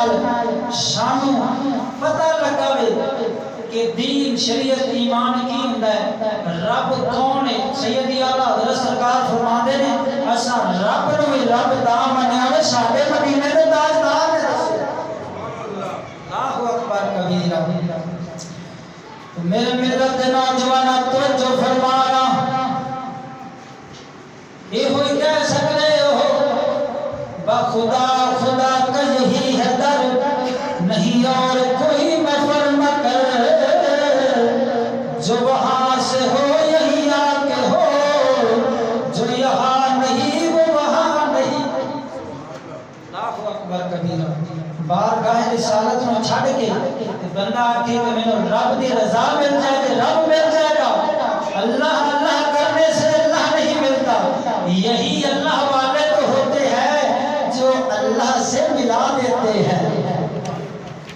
شانو پتہ لگاوے کہ دین شریعت ایمان کی ہوندا ہے، رب کون ہے۔ سیدی اعلیٰ حضرت سرکار فرماندے نے اساں رب نوں بھی رب دا منیا وے، ساڈے مدینے دے تاجدار نے دسیا۔ اللہ اکبر کبیرہ۔ میرے ملت دے نوجواناں توجہ فرمانا، یہ ہوئی کہہ سکتے ہو بخدا خدا کا یہی ہے در، نہیں اور کوئی مفر مکر، جو وہاں سے ہو یہی آ کے ہو، جو یہاں نہیں وہ وہاں نہیں۔ اللہ اکبر کبیرہ۔ بارگاہ رسالت نو چھڑ کے بندہ آکھے کہ میں رب دی رضا مل جائے کہ رب مل جائے گا۔ اللہ اللہ کرنے سے اللہ نہیں ملتا، یہی اللہ والے تو ہوتے ہیں جو اللہ سے ملا دیتے ہیں۔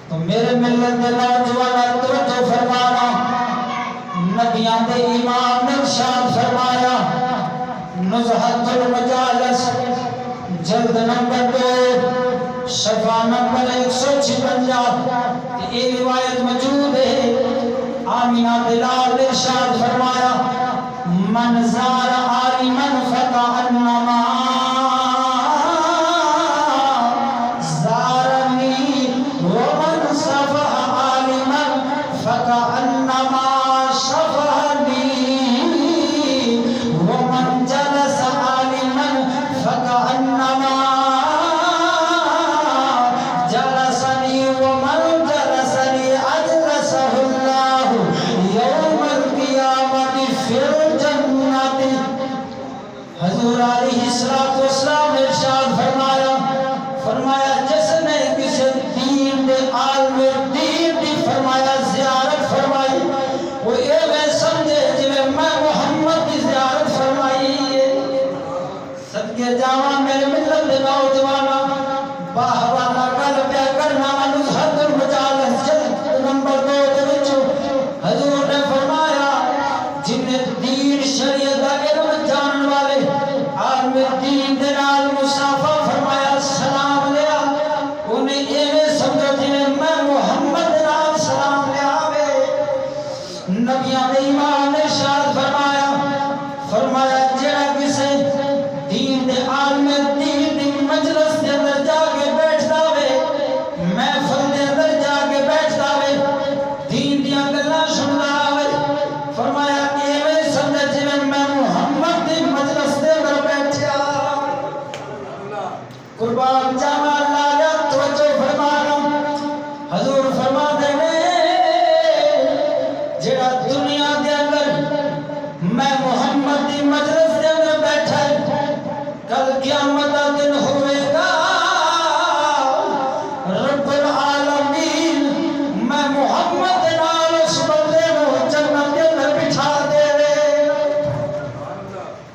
تو میرے ملت دے نوجوان توجہ فرمانا، نبیاں دے امام نے ارشاد فرمایا، نزہت المجالس جلد نمبر 2 صفحہ نمبر 156 کہ یہ روایت موجود ہے۔ آمینہ بلال نے ارشاد فرمایا، من زار عالما فکأنما زارنی، ومن صفح عالما فکأنما صفحنی، ومن جلس عالما فکأنما جلسنی، ومن جلسنی اجلسہ اللہ یوم القیامت فی الجنت۔ حضور علیہ السلام نے ارشاد فرمایا جس نے کسی دین دے عالم دین دی فرمایا زیارت فرمائی، وہ یہ سمجھے جنہیں میں محمد کی زیارت فرمائی ہے۔ صدقے جاواں میرے ملت دے نوجوانا، باہوانا گل پیا کرنا نزہت المجالس جلد نمبر 2 دے وچوں حضور نے فرمایا جنہیں دین شریعت دا علم جانن والے عالم دین دے نال مصافہ فرمایا، سلام لیا، انہیں ایویں سمجھو جنہیں میں محمد دے نال سلام لیا وے۔ نبیاں دے امام نے ارشاد فرمایا جڑا کسے دین دے عالم دین دی مجلس دے اندر جا کے بیٹھدا وے، محفل دے اندر جا کے بیٹھدا وے، دین دیاں گلاں سندا وے، فرمایا ایویں سمجھ جویں میں محمد دی مجلس دے اندر بیٹھیا۔ قربان جاواں اللہ دا توجہ فرمانا، حضور فرماندے نے جڑا دنیا دے اندر میں محمد